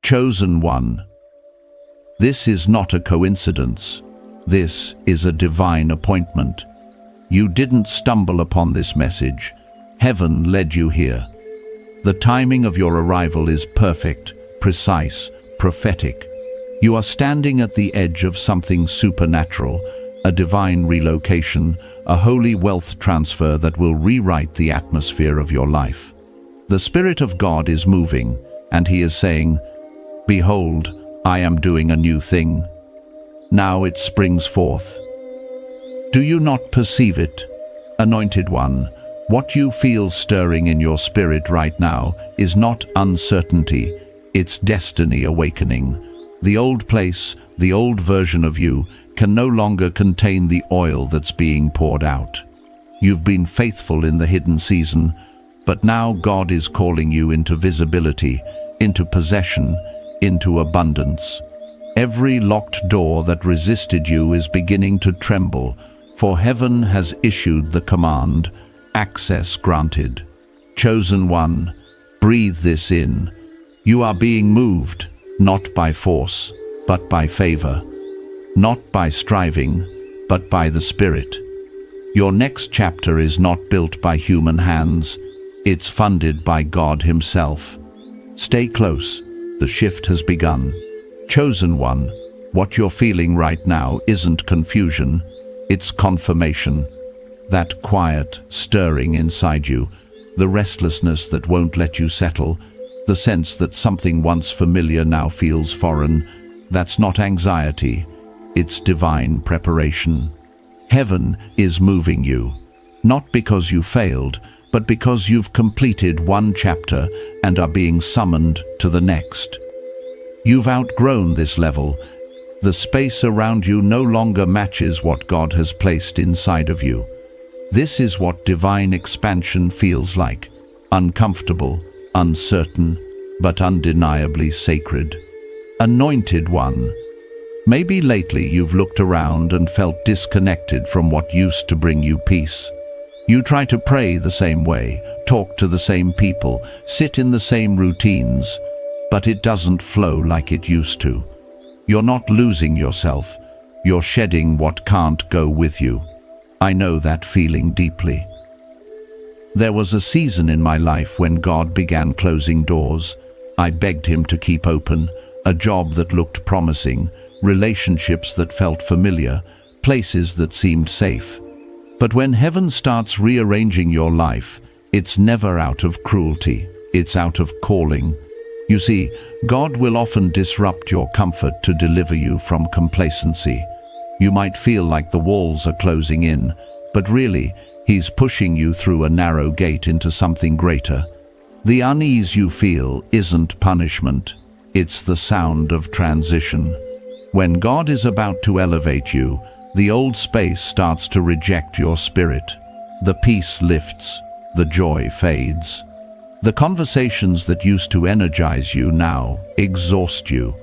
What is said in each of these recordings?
Chosen one. This is not a coincidence. This is a divine appointment. You didn't stumble upon this message. Heaven led you here. The timing of your arrival is perfect, precise, prophetic. You are standing at the edge of something supernatural, a divine relocation, a holy wealth transfer that will rewrite the atmosphere of your life. The Spirit of God is moving, and He is saying, "Behold, I am doing a new thing. Now it springs forth." Do you not perceive it? Anointed one, what you feel stirring in your spirit right now is not uncertainty, it's destiny awakening. The old place, the old version of you, can no longer contain the oil that's being poured out. You've been faithful in the hidden season, but now God is calling you into visibility, into possession, into abundance. Every locked door that resisted you is beginning to tremble, for heaven has issued the command, access granted. Chosen one, breathe this in. You are being moved, not by force, but by favor. Not by striving, but by the Spirit. Your next chapter is not built by human hands, it's funded by God Himself. Stay close, the shift has begun. Chosen one, what you're feeling right now isn't confusion, it's confirmation. That quiet, stirring inside you, the restlessness that won't let you settle, the sense that something once familiar now feels foreign, that's not anxiety, it's divine preparation. Heaven is moving you, not because you failed, but because you've completed one chapter and are being summoned to the next. You've outgrown this level. The space around you no longer matches what God has placed inside of you. This is what divine expansion feels like. Uncomfortable, uncertain, but undeniably sacred. Anointed one. Maybe lately you've looked around and felt disconnected from what used to bring you peace. You try to pray the same way, talk to the same people, sit in the same routines, but it doesn't flow like it used to. You're not losing yourself, you're shedding what can't go with you. I know that feeling deeply. There was a season in my life when God began closing doors. I begged Him to keep open, a job that looked promising, relationships that felt familiar, places that seemed safe. But when heaven starts rearranging your life, it's never out of cruelty, it's out of calling. You see, God will often disrupt your comfort to deliver you from complacency. You might feel like the walls are closing in, but really, He's pushing you through a narrow gate into something greater. The unease you feel isn't punishment, it's the sound of transition. When God is about to elevate you, the old space starts to reject your spirit. The peace lifts, the joy fades. The conversations that used to energize you now exhaust you.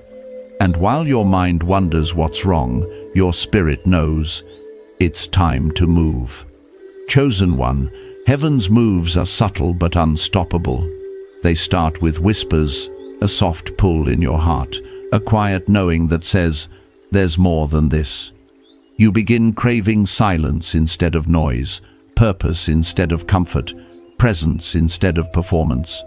And while your mind wonders what's wrong, your spirit knows it's time to move. Chosen one, heaven's moves are subtle but unstoppable. They start with whispers, a soft pull in your heart, a quiet knowing that says, "There's more than this." You begin craving silence instead of noise, purpose instead of comfort, presence instead of performance.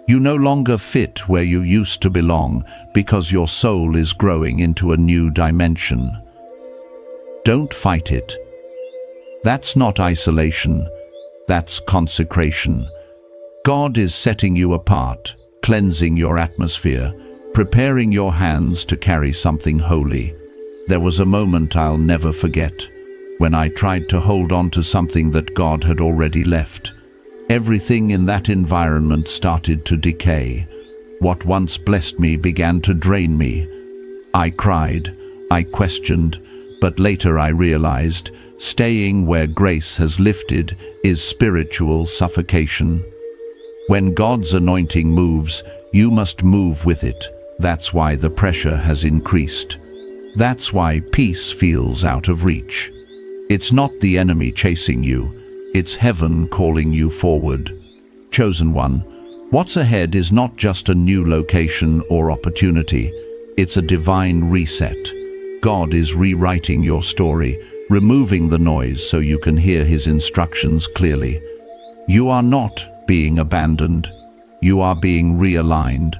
You no longer fit where you used to belong because your soul is growing into a new dimension. Don't fight it. That's not isolation, that's consecration. God is setting you apart, cleansing your atmosphere, preparing your hands to carry something holy. There was a moment I'll never forget, when I tried to hold on to something that God had already left. Everything in that environment started to decay. What once blessed me began to drain me. I cried, I questioned, but later I realized, staying where grace has lifted is spiritual suffocation. When God's anointing moves, you must move with it. That's why the pressure has increased. That's why peace feels out of reach. It's not the enemy chasing you, it's heaven calling you forward. Chosen one, What's ahead is not just a new location or opportunity, it's a divine reset. God is rewriting your story, removing the noise so you can hear His instructions clearly. You are not being abandoned, you are being realigned.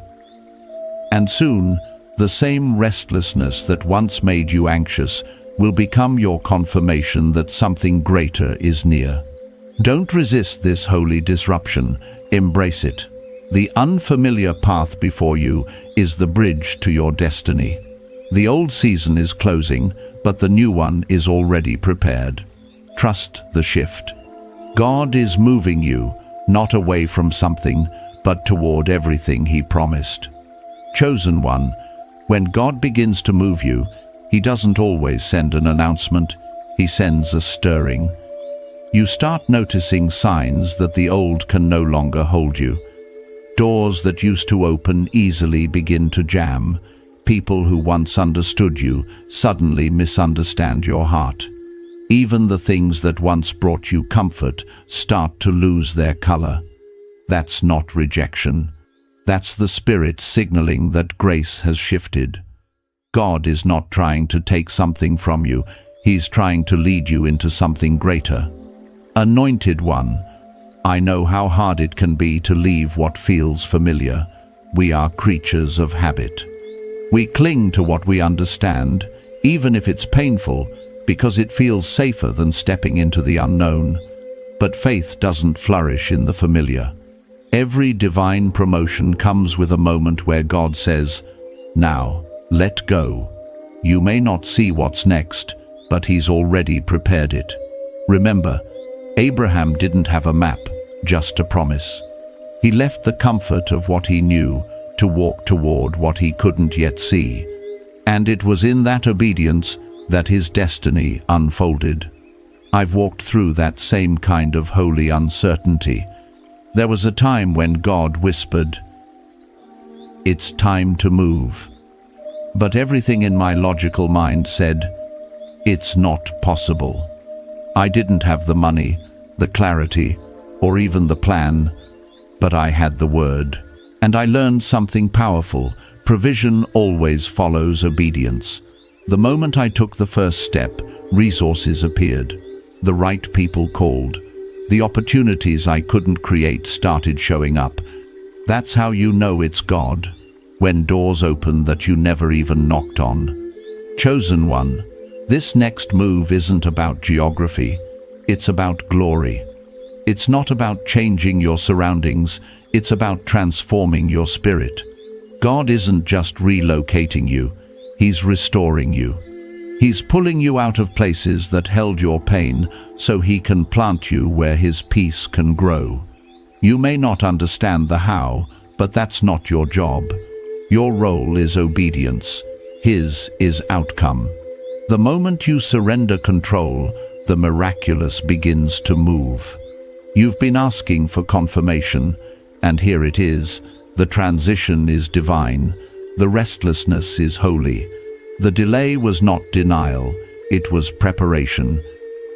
And soon, the same restlessness that once made you anxious will become your confirmation that something greater is near. Don't resist this holy disruption, embrace it. The unfamiliar path before you is the bridge to your destiny. The old season is closing, but the new one is already prepared. Trust the shift. God is moving you, not away from something, but toward everything He promised. Chosen one, when God begins to move you, He doesn't always send an announcement, He sends a stirring. You start noticing signs that the old can no longer hold you. Doors that used to open easily begin to jam. People who once understood you suddenly misunderstand your heart. Even the things that once brought you comfort start to lose their color. That's not rejection. That's the Spirit signaling that grace has shifted. God is not trying to take something from you. He's trying to lead you into something greater. Anointed one, I know how hard it can be to leave what feels familiar. We are creatures of habit. We cling to what we understand, even if it's painful, because it feels safer than stepping into the unknown. But faith doesn't flourish in the familiar. Every divine promotion comes with a moment where God says, "Now, let go." You may not see what's next, but He's already prepared it. Remember, Abraham didn't have a map, just a promise. He left the comfort of what he knew to walk toward what he couldn't yet see. And it was in that obedience that his destiny unfolded. I've walked through that same kind of holy uncertainty. There was a time when God whispered, "It's time to move." But everything in my logical mind said, "It's not possible." I didn't have the money, the clarity, or even the plan, but I had the word. And I learned something powerful. Provision always follows obedience. The moment I took the first step, resources appeared. The right people called. The opportunities I couldn't create started showing up. That's how you know it's God, when doors open that you never even knocked on. Chosen one, this next move isn't about geography, it's about glory. It's not about changing your surroundings, it's about transforming your spirit. God isn't just relocating you, He's restoring you. He's pulling you out of places that held your pain so He can plant you where His peace can grow. You may not understand the how, but that's not your job. Your role is obedience. His is outcome. The moment you surrender control, the miraculous begins to move. You've been asking for confirmation, and here it is. The transition is divine. The restlessness is holy. The delay was not denial, it was preparation.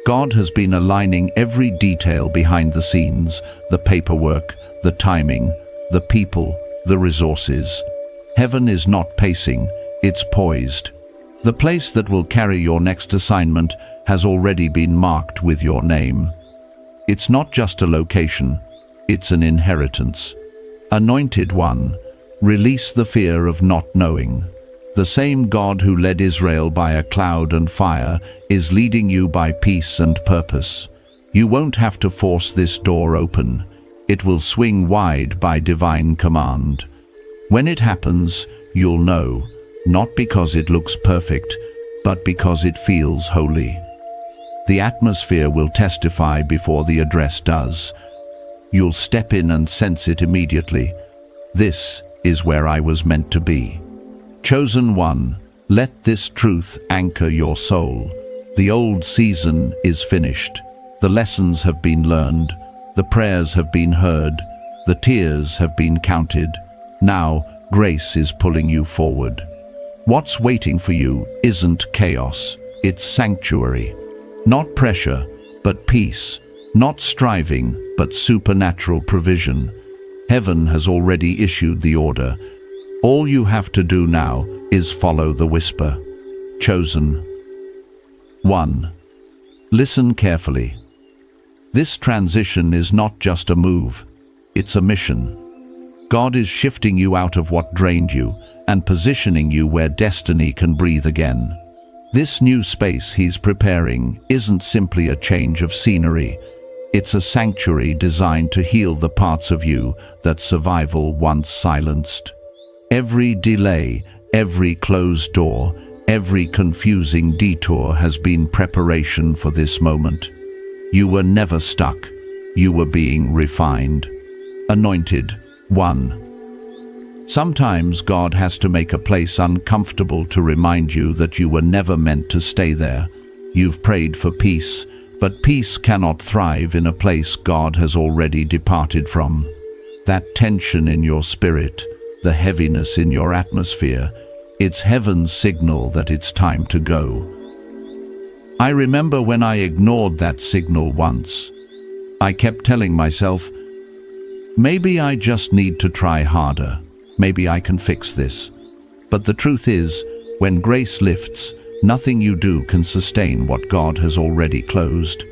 God has been aligning every detail behind the scenes, the paperwork, the timing, the people, the resources. Heaven is not pacing, it's poised. The place that will carry your next assignment has already been marked with your name. It's not just a location, it's an inheritance. Anointed one, release the fear of not knowing. The same God who led Israel by a cloud and fire is leading you by peace and purpose. You won't have to force this door open. It will swing wide by divine command. When it happens, you'll know, not because it looks perfect, but because it feels holy. The atmosphere will testify before the address does. You'll step in and sense it immediately. This is where I was meant to be. Chosen one, let this truth anchor your soul. The old season is finished. The lessons have been learned. The prayers have been heard. The tears have been counted. Now, grace is pulling you forward. What's waiting for you isn't chaos, it's sanctuary. Not pressure, but peace. Not striving, but supernatural provision. Heaven has already issued the order. All you have to do now is follow the whisper. Chosen. 1. Listen carefully. This transition is not just a move, it's a mission. God is shifting you out of what drained you and positioning you where destiny can breathe again. This new space He's preparing isn't simply a change of scenery. It's a sanctuary designed to heal the parts of you that survival once silenced. Every delay, every closed door, every confusing detour has been preparation for this moment. You were never stuck. You were being refined. Anointed. 1. Sometimes God has to make a place uncomfortable to remind you that you were never meant to stay there. You've prayed for peace, but peace cannot thrive in a place God has already departed from. That tension in your spirit, the heaviness in your atmosphere, it's heaven's signal that it's time to go. I remember when I ignored that signal once. I kept telling myself, maybe I just need to try harder. Maybe I can fix this. But the truth is, when grace lifts, nothing you do can sustain what God has already closed.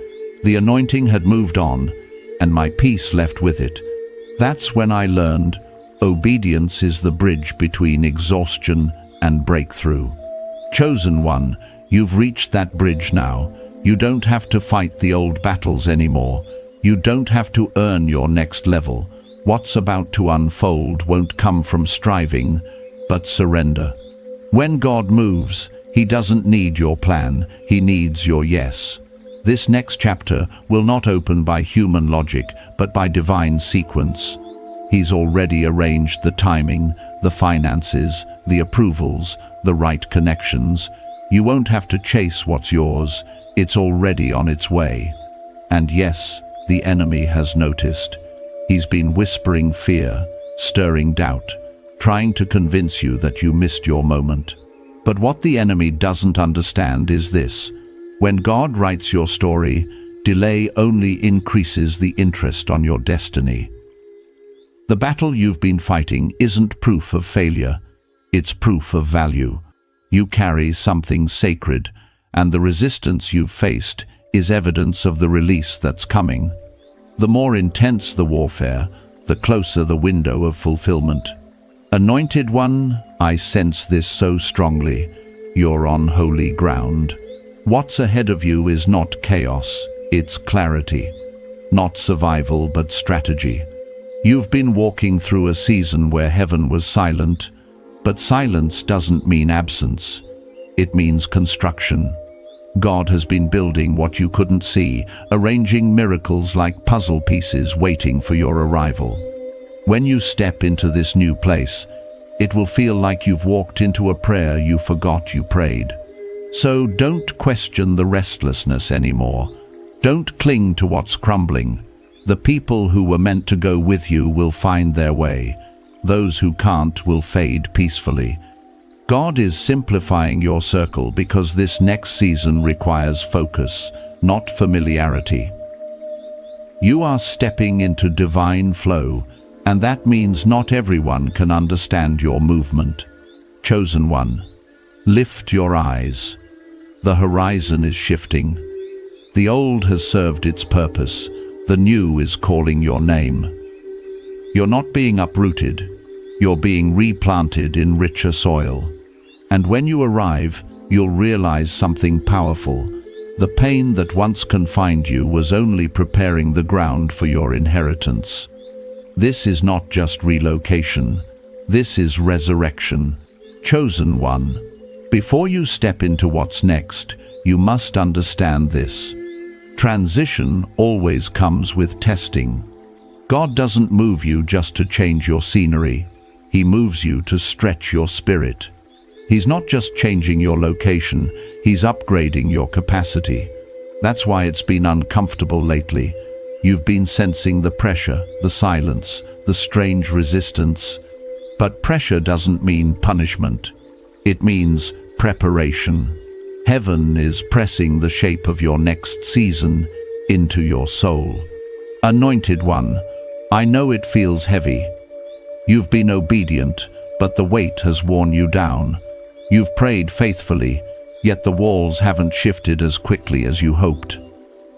The anointing had moved on, and my peace left with it. That's when I learned obedience is the bridge between exhaustion and breakthrough. Chosen one, you've reached that bridge now. You don't have to fight the old battles anymore. You don't have to earn your next level. What's about to unfold won't come from striving, but surrender. When God moves, He doesn't need your plan, He needs your yes. This next chapter will not open by human logic, but by divine sequence. He's already arranged the timing, the finances, the approvals, the right connections. You won't have to chase what's yours, it's already on its way. And yes, the enemy has noticed. He's been whispering fear, stirring doubt, trying to convince you that you missed your moment. But what the enemy doesn't understand is this: when God writes your story, delay only increases the interest on your destiny. The battle you've been fighting isn't proof of failure, it's proof of value. You carry something sacred, and the resistance you've faced is evidence of the release that's coming. The more intense the warfare, the closer the window of fulfillment. Anointed one, I sense this so strongly. You're on holy ground. What's ahead of you is not chaos, it's clarity. Not survival, but strategy. You've been walking through a season where heaven was silent, but silence doesn't mean absence. It means construction. God has been building what you couldn't see, arranging miracles like puzzle pieces waiting for your arrival. When you step into this new place, it will feel like you've walked into a prayer you forgot you prayed. So don't question the restlessness anymore. Don't cling to what's crumbling. The people who were meant to go with you will find their way. Those who can't will fade peacefully. God is simplifying your circle because this next season requires focus, not familiarity. You are stepping into divine flow, and that means not everyone can understand your movement. Chosen one, lift your eyes. The horizon is shifting. The old has served its purpose. The new is calling your name. You're not being uprooted. You're being replanted in richer soil. And when you arrive, you'll realize something powerful. The pain that once confined you was only preparing the ground for your inheritance. This is not just relocation. This is resurrection. Chosen one, before you step into what's next, you must understand this. Transition always comes with testing. God doesn't move you just to change your scenery. He moves you to stretch your spirit. He's not just changing your location, He's upgrading your capacity. That's why it's been uncomfortable lately. You've been sensing the pressure, the silence, the strange resistance. But pressure doesn't mean punishment. It means preparation. Heaven is pressing the shape of your next season into your soul. Anointed one, I know it feels heavy. You've been obedient, but the weight has worn you down. You've prayed faithfully, yet the walls haven't shifted as quickly as you hoped.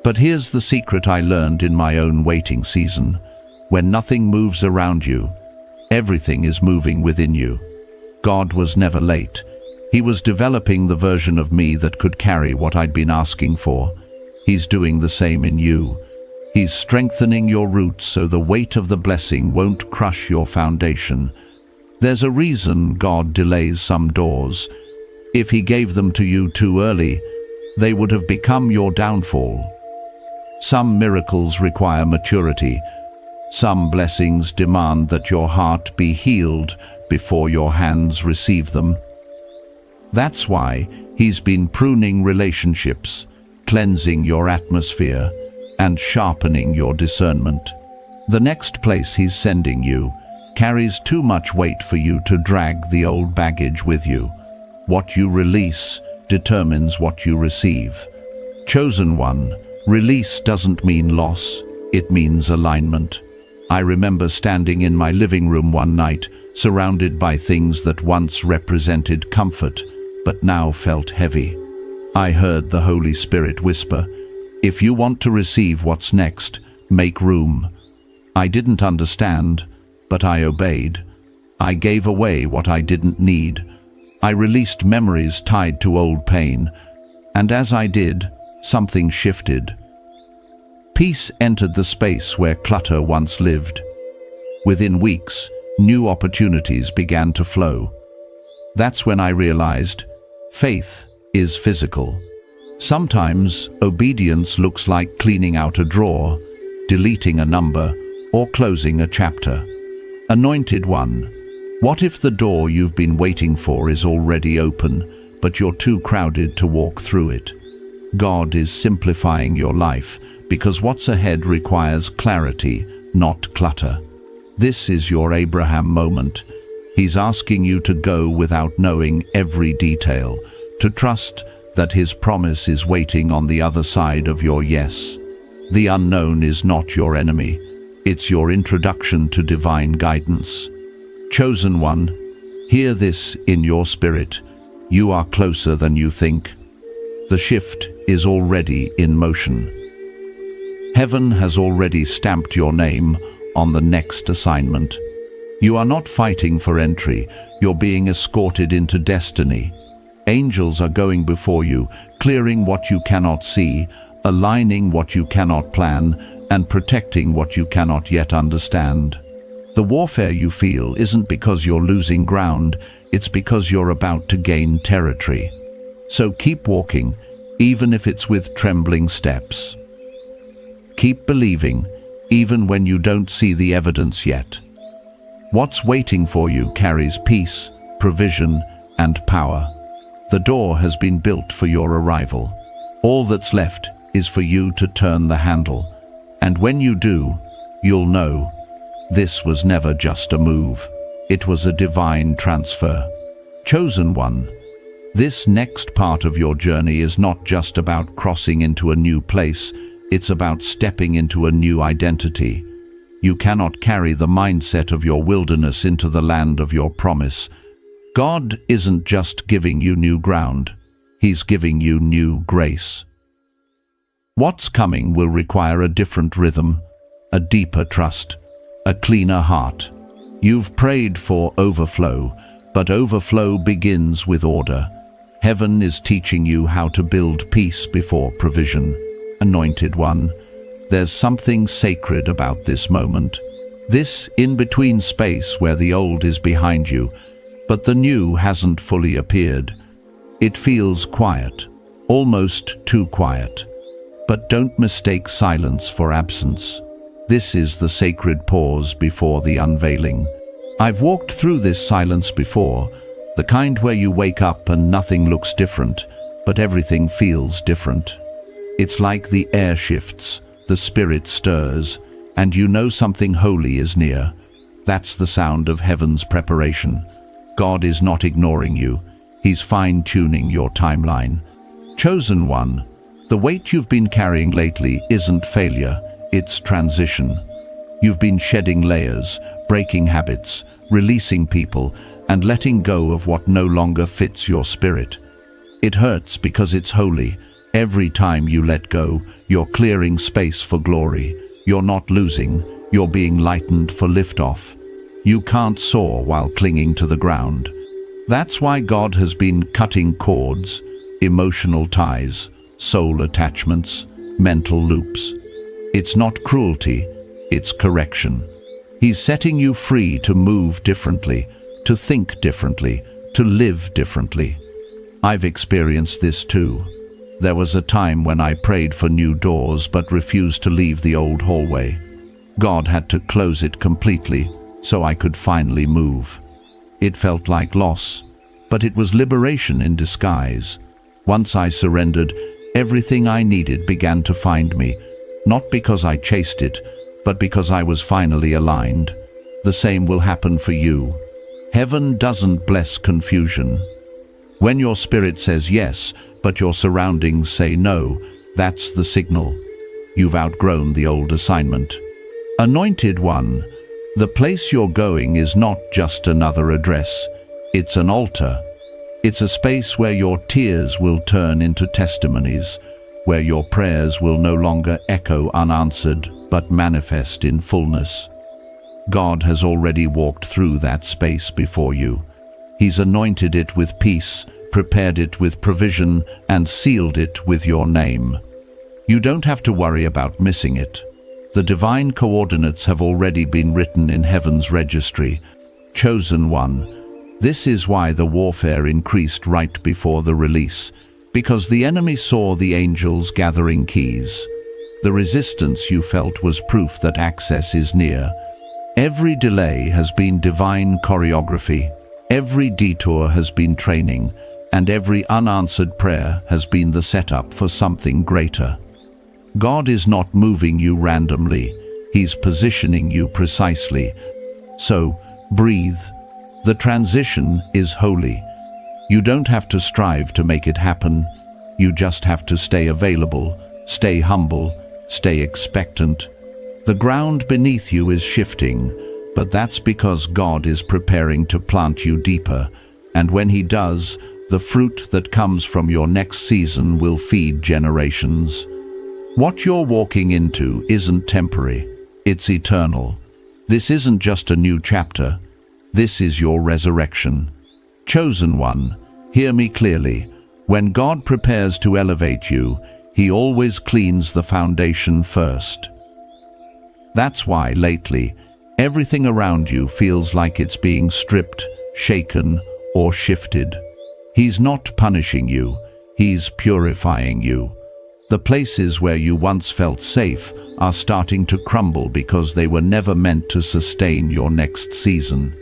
But here's the secret I learned in my own waiting season. When nothing moves around you, everything is moving within you. God was never late. He was developing the version of me that could carry what I'd been asking for. He's doing the same in you. He's strengthening your roots so the weight of the blessing won't crush your foundation. There's a reason God delays some doors. If He gave them to you too early, they would have become your downfall. Some miracles require maturity. Some blessings demand that your heart be healed before your hands receive them. That's why He's been pruning relationships, cleansing your atmosphere, and sharpening your discernment. The next place He's sending you carries too much weight for you to drag the old baggage with you. What you release determines what you receive. Chosen one, release doesn't mean loss, it means alignment. I remember standing in my living room one night, surrounded by things that once represented comfort, but now felt heavy. I heard the Holy Spirit whisper, "If you want to receive what's next, make room." I didn't understand, but I obeyed. I gave away what I didn't need. I released memories tied to old pain, and as I did, something shifted. Peace entered the space where clutter once lived. Within weeks, new opportunities began to flow. That's when I realized faith is physical. Sometimes obedience looks like cleaning out a drawer, deleting a number, or closing a chapter. Anointed one, what if the door you've been waiting for is already open, but you're too crowded to walk through it? God is simplifying your life because what's ahead requires clarity, not clutter. This is your Abraham moment. He's asking you to go without knowing every detail, to trust that His promise is waiting on the other side of your yes. The unknown is not your enemy. It's your introduction to divine guidance. Chosen one, hear this in your spirit. You are closer than you think. The shift is already in motion. Heaven has already stamped your name on the next assignment. You are not fighting for entry, you're being escorted into destiny. Angels are going before you, clearing what you cannot see, aligning what you cannot plan, and protecting what you cannot yet understand. The warfare you feel isn't because you're losing ground, it's because you're about to gain territory. So keep walking, even if it's with trembling steps. Keep believing, even when you don't see the evidence yet. What's waiting for you carries peace, provision, and power. The door has been built for your arrival. All that's left is for you to turn the handle. And when you do, you'll know this was never just a move. It was a divine transfer. Chosen one, this next part of your journey is not just about crossing into a new place, it's about stepping into a new identity. You cannot carry the mindset of your wilderness into the land of your promise. God isn't just giving you new ground, He's giving you new grace. What's coming will require a different rhythm, a deeper trust, a cleaner heart. You've prayed for overflow, but overflow begins with order. Heaven is teaching you how to build peace before provision. Anointed one, there's something sacred about this moment. This in-between space where the old is behind you, but the new hasn't fully appeared. It feels quiet, almost too quiet. But don't mistake silence for absence. This is the sacred pause before the unveiling. I've walked through this silence before, the kind where you wake up and nothing looks different, but everything feels different. It's like the air shifts, the spirit stirs, and you know something holy is near. That's the sound of heaven's preparation. God is not ignoring you. He's fine-tuning your timeline. Chosen one, the weight you've been carrying lately isn't failure, it's transition. You've been shedding layers, breaking habits, releasing people, and letting go of what no longer fits your spirit. It hurts because it's holy. Every time you let go, you're clearing space for glory. You're not losing, you're being lightened for liftoff. You can't soar while clinging to the ground. That's why God has been cutting cords, emotional ties, soul attachments, mental loops. It's not cruelty, it's correction. He's setting you free to move differently, to think differently, to live differently. I've experienced this too. There was a time when I prayed for new doors but refused to leave the old hallway. God had to close it completely so I could finally move. It felt like loss, but it was liberation in disguise. Once I surrendered, everything I needed began to find me, not because I chased it, but because I was finally aligned. The same will happen for you. Heaven doesn't bless confusion. When your spirit says yes, but your surroundings say no, that's the signal. You've outgrown the old assignment. Anointed one, the place you're going is not just another address. It's an altar. It's a space where your tears will turn into testimonies, where your prayers will no longer echo unanswered, but manifest in fullness. God has already walked through that space before you. He's anointed it with peace, prepared it with provision, and sealed it with your name. You don't have to worry about missing it. The divine coordinates have already been written in heaven's registry. Chosen one. This is why the warfare increased right before the release, because the enemy saw the angels gathering keys. The resistance you felt was proof that access is near. Every delay has been divine choreography. Every detour has been training, and every unanswered prayer has been the setup for something greater. God is not moving you randomly. He's positioning you precisely. So, breathe. The transition is holy. You don't have to strive to make it happen. You just have to stay available, stay humble, stay expectant. The ground beneath you is shifting, but that's because God is preparing to plant you deeper, and when He does, the fruit that comes from your next season will feed generations. What you're walking into isn't temporary, it's eternal. This isn't just a new chapter, this is your resurrection. Chosen one, hear me clearly. When God prepares to elevate you, He always cleans the foundation first. That's why lately, everything around you feels like it's being stripped, shaken, or shifted. He's not punishing you, He's purifying you. The places where you once felt safe are starting to crumble because they were never meant to sustain your next season.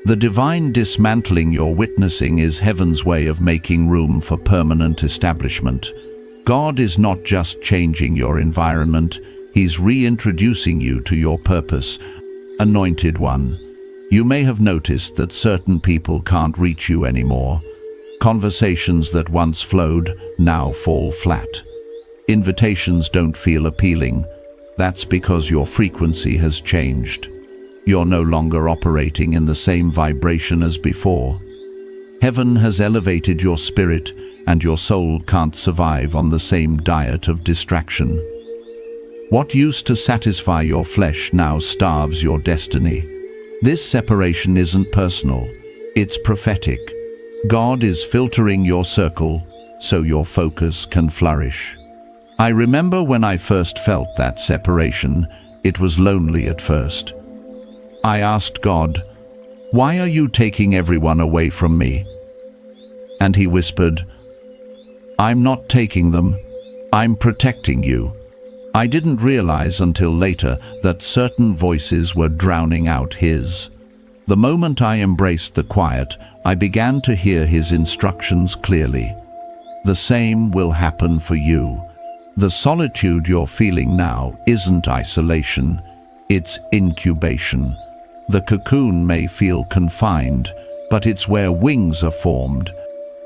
The divine dismantling you're witnessing is heaven's way of making room for permanent establishment. God is not just changing your environment, He's reintroducing you to your purpose. Anointed one, you may have noticed that certain people can't reach you anymore. Conversations that once flowed now fall flat. Invitations don't feel appealing. That's because your frequency has changed. You're no longer operating in the same vibration as before. Heaven has elevated your spirit, and your soul can't survive on the same diet of distraction. What used to satisfy your flesh now starves your destiny. This separation isn't personal, it's prophetic. God is filtering your circle so your focus can flourish. I remember when I first felt that separation, it was lonely at first. I asked God, "Why are you taking everyone away from me?" And He whispered, "I'm not taking them, I'm protecting you." I didn't realize until later that certain voices were drowning out His. The moment I embraced the quiet, I began to hear His instructions clearly. The same will happen for you. The solitude you're feeling now isn't isolation, it's incubation. The cocoon may feel confined, but it's where wings are formed.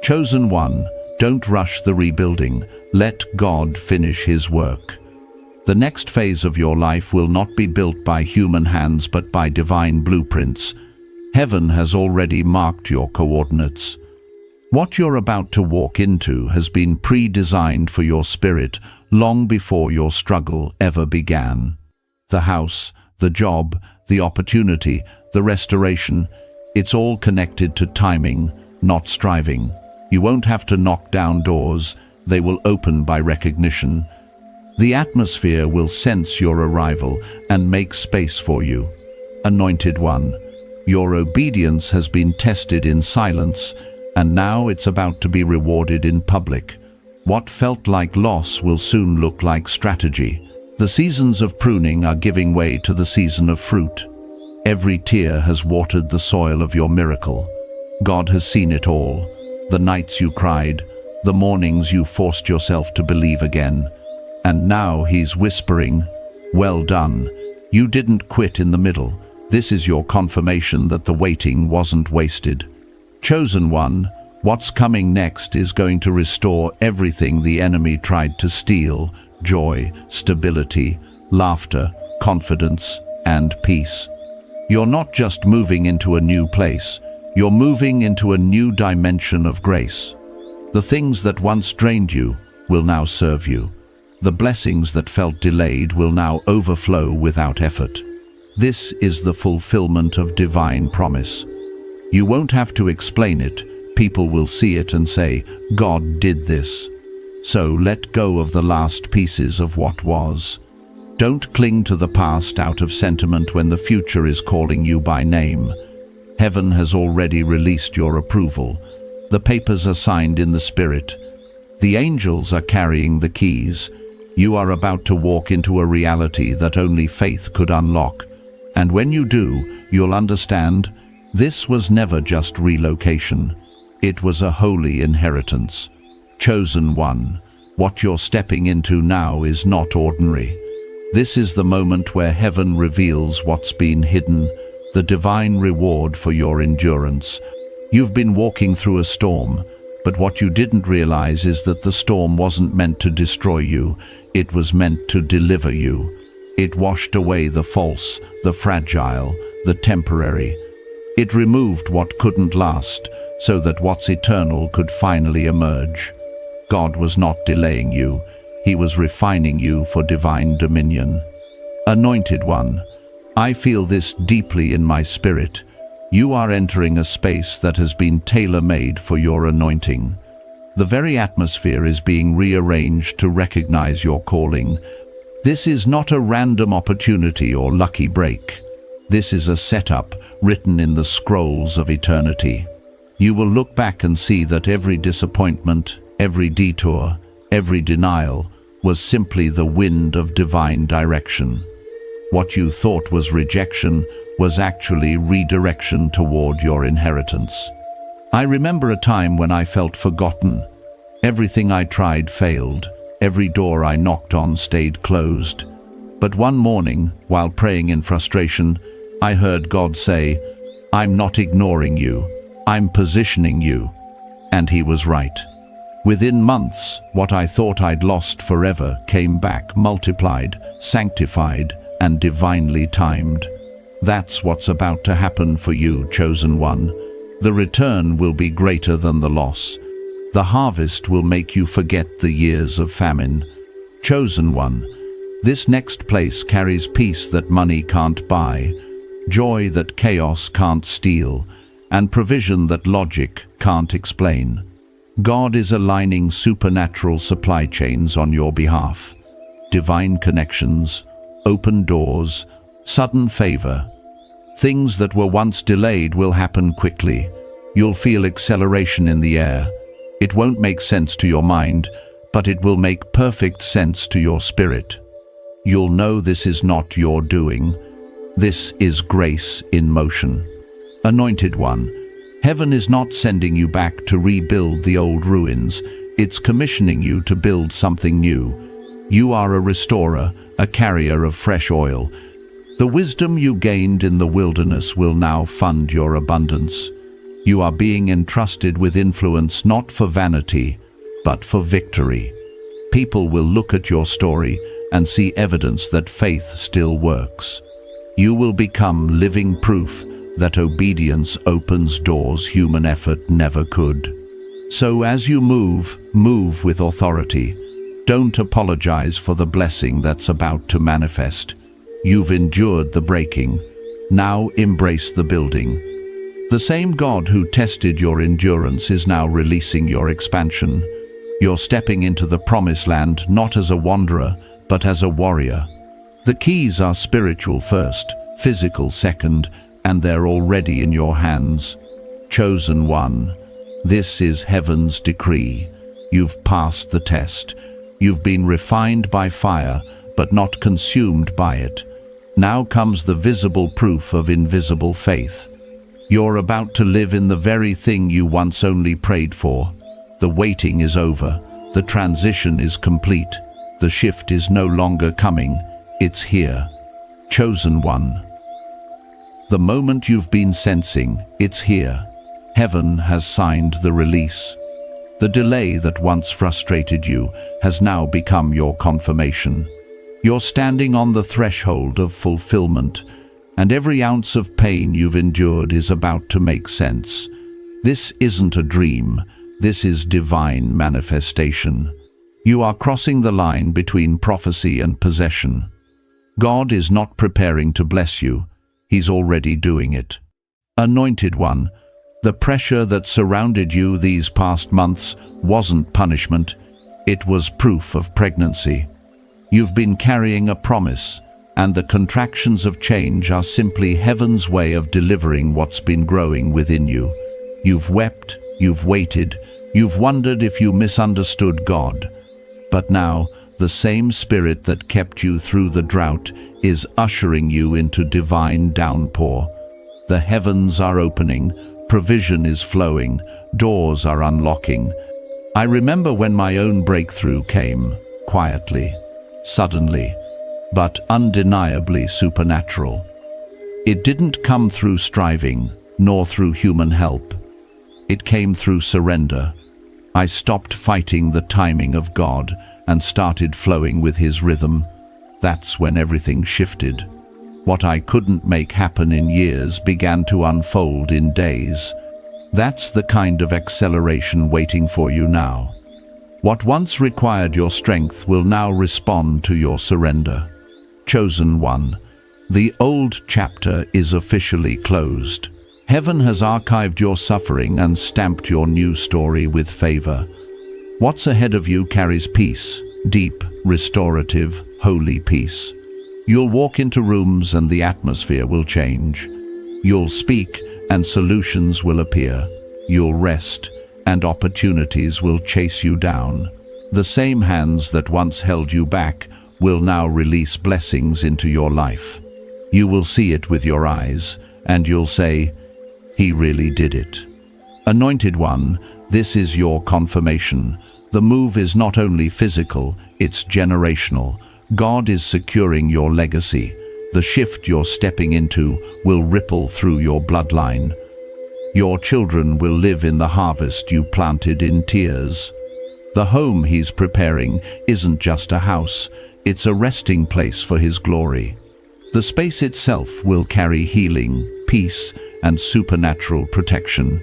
Chosen one, don't rush the rebuilding. Let God finish His work. The next phase of your life will not be built by human hands but by divine blueprints. Heaven has already marked your coordinates. What you're about to walk into has been pre-designed for your spirit long before your struggle ever began. The house, the job, the opportunity, the restoration, it's all connected to timing, not striving. You won't have to knock down doors, they will open by recognition. The atmosphere will sense your arrival and make space for you. Anointed one, your obedience has been tested in silence, and now it's about to be rewarded in public. What felt like loss will soon look like strategy. The seasons of pruning are giving way to the season of fruit. Every tear has watered the soil of your miracle. God has seen it all. The nights you cried, the mornings you forced yourself to believe again. And now He's whispering, "Well done. You didn't quit in the middle." This is your confirmation that the waiting wasn't wasted. Chosen one, what's coming next is going to restore everything the enemy tried to steal: joy, stability, laughter, confidence, and peace. You're not just moving into a new place, you're moving into a new dimension of grace. The things that once drained you will now serve you. The blessings that felt delayed will now overflow without effort. This is the fulfillment of divine promise. You won't have to explain it. People will see it and say, "God did this." So let go of the last pieces of what was. Don't cling to the past out of sentiment when the future is calling you by name. Heaven has already released your approval. The papers are signed in the Spirit. The angels are carrying the keys. You are about to walk into a reality that only faith could unlock. And when you do, you'll understand this was never just relocation. It was a holy inheritance. Chosen one, what you're stepping into now is not ordinary. This is the moment where heaven reveals what's been hidden, the divine reward for your endurance. You've been walking through a storm, but what you didn't realize is that the storm wasn't meant to destroy you, it was meant to deliver you. It washed away the false, the fragile, the temporary. It removed what couldn't last, so that what's eternal could finally emerge. God was not delaying you, He was refining you for divine dominion. Anointed one, I feel this deeply in my spirit. You are entering a space that has been tailor-made for your anointing. The very atmosphere is being rearranged to recognize your calling. This is not a random opportunity or lucky break. This is a setup written in the scrolls of eternity. You will look back and see that every disappointment, every detour, every denial was simply the wind of divine direction. What you thought was rejection was actually redirection toward your inheritance. I remember a time when I felt forgotten. Everything I tried failed. Every door I knocked on stayed closed. But one morning, while praying in frustration, I heard God say, "I'm not ignoring you. I'm positioning you." And He was right. Within months, what I thought I'd lost forever came back multiplied, sanctified, and divinely timed. That's what's about to happen for you, chosen one. The return will be greater than the loss. The harvest will make you forget the years of famine. Chosen one, this next place carries peace that money can't buy, joy that chaos can't steal, and provision that logic can't explain. God is aligning supernatural supply chains on your behalf. Divine connections, open doors, sudden favor. Things that were once delayed will happen quickly. You'll feel acceleration in the air. It won't make sense to your mind, but it will make perfect sense to your spirit. You'll know this is not your doing. This is grace in motion. Anointed one, heaven is not sending you back to rebuild the old ruins. It's commissioning you to build something new. You are a restorer, a carrier of fresh oil. The wisdom you gained in the wilderness will now fund your abundance. You are being entrusted with influence not for vanity, but for victory. People will look at your story and see evidence that faith still works. You will become living proof that obedience opens doors human effort never could. So as you move with authority. Don't apologize for the blessing that's about to manifest. You've endured the breaking. Now embrace the building. The same God who tested your endurance is now releasing your expansion. You're stepping into the promised land not as a wanderer, but as a warrior. The keys are spiritual first, physical second, and they're already in your hands. Chosen one, this is heaven's decree. You've passed the test. You've been refined by fire, but not consumed by it. Now comes the visible proof of invisible faith. You're about to live in the very thing you once only prayed for. The waiting is over. The transition is complete. The shift is no longer coming. It's here. Chosen one. The moment you've been sensing, it's here. Heaven has signed the release. The delay that once frustrated you has now become your confirmation. You're standing on the threshold of fulfillment, and every ounce of pain you've endured is about to make sense. This isn't a dream. This is divine manifestation. You are crossing the line between prophecy and possession. God is not preparing to bless you. He's already doing it. Anointed one, the pressure that surrounded you these past months wasn't punishment. It was proof of pregnancy. You've been carrying a promise, and the contractions of change are simply heaven's way of delivering what's been growing within you. You've wept, you've waited, you've wondered if you misunderstood God. But now, the same Spirit that kept you through the drought is ushering you into divine downpour. The heavens are opening, provision is flowing, doors are unlocking. I remember when my own breakthrough came, quietly, suddenly, but undeniably supernatural. It didn't come through striving, nor through human help. It came through surrender. I stopped fighting the timing of God and started flowing with His rhythm. That's when everything shifted. What I couldn't make happen in years began to unfold in days. That's the kind of acceleration waiting for you now. What once required your strength will now respond to your surrender. Chosen one, the old chapter is officially closed. Heaven has archived your suffering and stamped your new story with favor. What's ahead of you carries peace, deep, restorative, holy peace. You'll walk into rooms and the atmosphere will change. You'll speak and solutions will appear. You'll rest and opportunities will chase you down. The same hands that once held you back will now release blessings into your life. You will see it with your eyes and you'll say, "He really did it." Anointed one, this is your confirmation. The move is not only physical, it's generational. God is securing your legacy. The shift you're stepping into will ripple through your bloodline. Your children will live in the harvest you planted in tears. The home He's preparing isn't just a house, it's a resting place for His glory. The space itself will carry healing, peace, and supernatural protection.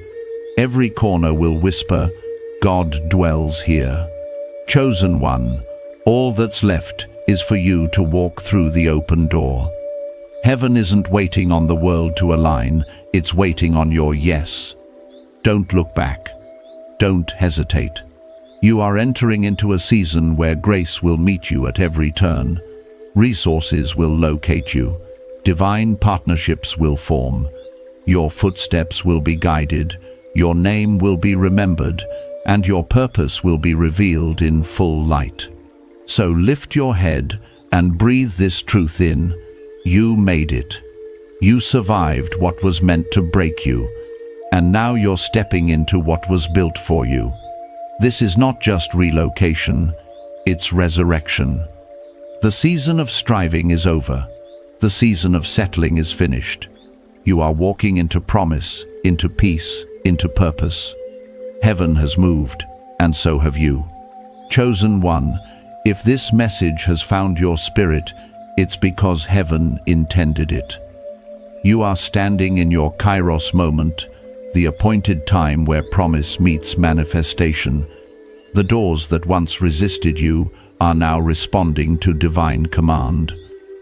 Every corner will whisper, "God dwells here." Chosen one, all that's left is for you to walk through the open door. Heaven isn't waiting on the world to align, it's waiting on your yes. Don't look back. Don't hesitate. You are entering into a season where grace will meet you at every turn. Resources will locate you. Divine partnerships will form. Your footsteps will be guided, your name will be remembered, and your purpose will be revealed in full light. So lift your head and breathe this truth in. You made it. You survived what was meant to break you, and now you're stepping into what was built for you. This is not just relocation, it's resurrection. The season of striving is over. The season of settling is finished. You are walking into promise, into peace, into purpose. Heaven has moved, and so have you. Chosen one, If this message has found your spirit, it's because heaven intended it. You are standing in your Kairos moment, the appointed time where promise meets manifestation. The doors that once resisted you are now responding to divine command.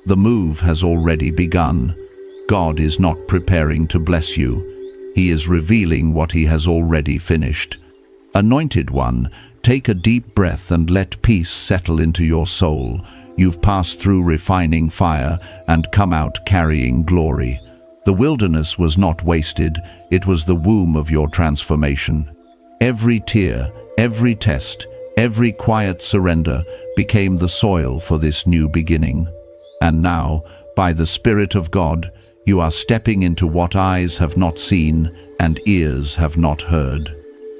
The move has already begun. God is not preparing to bless you. He is revealing what He has already finished. Anointed one, take a deep breath and let peace settle into your soul. You've passed through refining fire and come out carrying glory. The wilderness was not wasted, it was the womb of your transformation. Every tear, every test, every quiet surrender became the soil for this new beginning. And now, by the Spirit of God, you are stepping into what eyes have not seen and ears have not heard.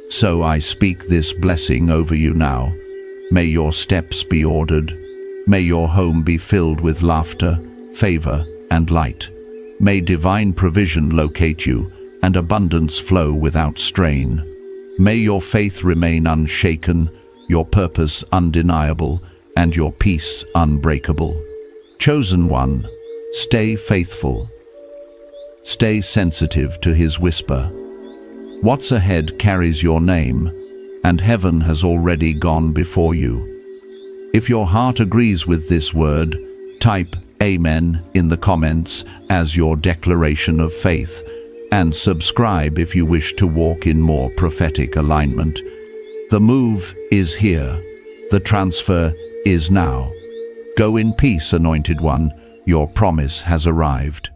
So I speak this blessing over you now. May your steps be ordered. May your home be filled with laughter, favor, and light. May divine provision locate you and abundance flow without strain. May your faith remain unshaken, your purpose undeniable, and your peace unbreakable. Chosen one, stay faithful. Stay sensitive to His whisper. What's ahead carries your name, and heaven has already gone before you. If your heart agrees with this word, type Amen in the comments as your declaration of faith, and subscribe if you wish to walk in more prophetic alignment. The move is here. The transfer is now. Go in peace, anointed one. Your promise has arrived.